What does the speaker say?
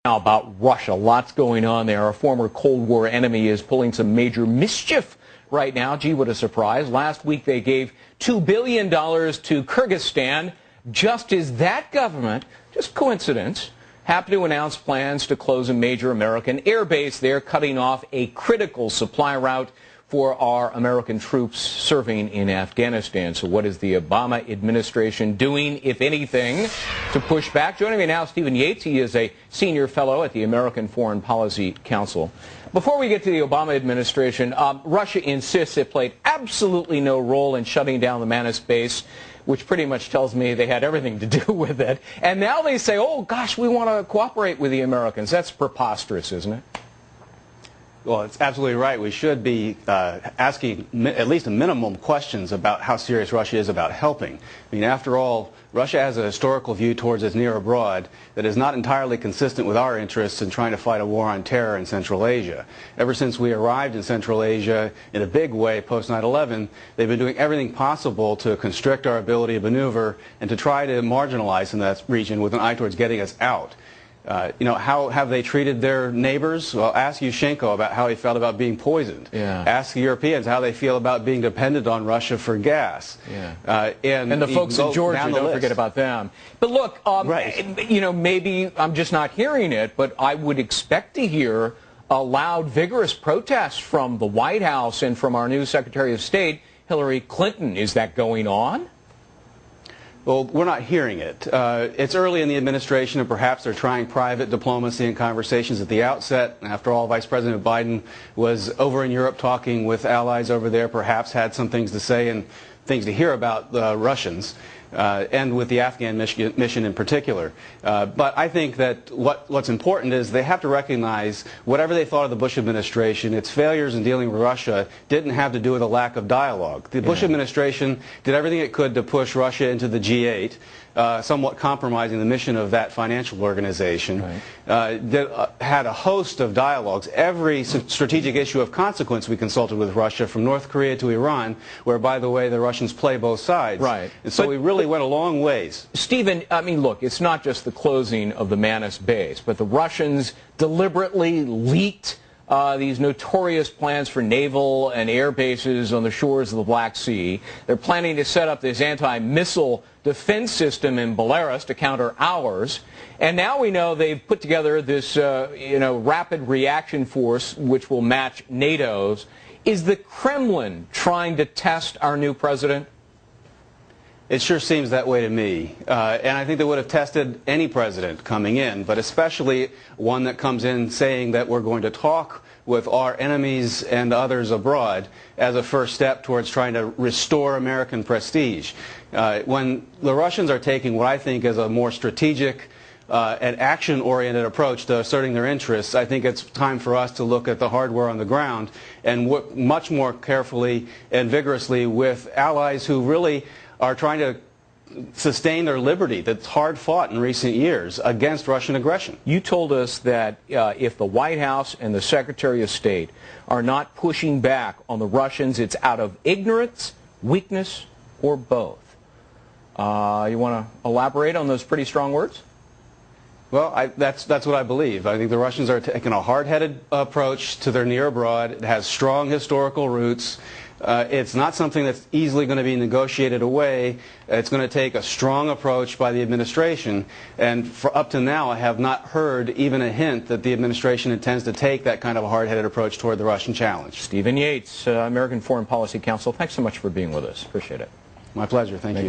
Now about Russia, lots going on there. Our former Cold War enemy is pulling some major mischief right now. Gee, what a surprise. Last week they gave $2 billion to Kyrgyzstan just as that government, just coincidence, happened to announce plans to close a major American air base there, cutting off a critical supply route for our American troops serving in Afghanistan. So what is the Obama administration doing, if anything, to push back? Joining me now, Stephen Yates. He is a senior fellow at the American Foreign Policy Council. Before we get to the Obama administration, Russia insists it played absolutely no role in shutting down the Manas base, which pretty much tells me they had everything to do with it. And now they say, oh, gosh, we want to cooperate with the Americans. That's preposterous, isn't it? Well, it's absolutely right. We should be asking at least a minimum questions about how serious Russia is about helping. I mean, after all, Russia has a historical view towards its near abroad that is not entirely consistent with our interests in trying to fight a war on terror in Central Asia. Ever since we arrived in Central Asia in a big way post 9/11, they've been doing everything possible to constrict our ability to maneuver and to try to marginalize in that region with an eye towards getting us out. How have they treated their neighbors? Well, ask Yushchenko about how he felt about being poisoned. Yeah. Ask the Europeans how they feel about being dependent on Russia for gas. Yeah. And the folks in Georgia, don't forget about them. But look, right. Maybe I'm just not hearing it, but I would expect to hear a loud, vigorous protest from the White House and from our new Secretary of State, Hillary Clinton. Is that going on? Well, we're not hearing it. It's early in the administration, and perhaps they're trying private diplomacy and conversations at the outset. After all, Vice President Biden was over in Europe talking with allies over there, perhaps had some things to say and things to hear about the Russians, and with the Afghan mission in particular. But I think that what's important is they have to recognize whatever they thought of the Bush administration, its failures in dealing with Russia didn't have to do with a lack of dialogue. The Bush administration did everything it could to push Russia into the G8, somewhat compromising the mission of that financial organization. Right. Had a host of dialogues. Every strategic issue of consequence we consulted with Russia, from North Korea to Iran, where, by the way, the Russians play both sides. Right. And so we really went a long ways. Stephen, I mean, look, it's not just the closing of the Manas base, but the Russians deliberately leaked these notorious plans for naval and air bases on the shores of the Black Sea. They're planning to set up this anti-missile defense system in Belarus to counter ours. And now we know they've put together this, rapid reaction force which will match NATO's. Is the Kremlin trying to test our new president? It sure seems that way to me. And I think they would have tested any president coming in, but especially one that comes in saying that we're going to talk with our enemies and others abroad as a first step towards trying to restore American prestige. When the Russians are taking what I think is a more strategic and action-oriented approach to asserting their interests, I think it's time for us to look at the hardware on the ground and work much more carefully and vigorously with allies who really are trying to sustain their liberty that's hard fought in recent years against Russian aggression. You told us that if the White House and the Secretary of State are not pushing back on the Russians, it's out of ignorance, weakness, or both. You want to elaborate on those pretty strong words? Well, that's what I believe. I think the Russians are taking a hard-headed approach to their near abroad. It has strong historical roots. It's not something that's easily going to be negotiated away. It's going to take a strong approach by the administration. And for up to now, I have not heard even a hint that the administration intends to take that kind of a hard-headed approach toward the Russian challenge. Stephen Yates, American Foreign Policy Council, thanks so much for being with us. Appreciate it. My pleasure. Thank you.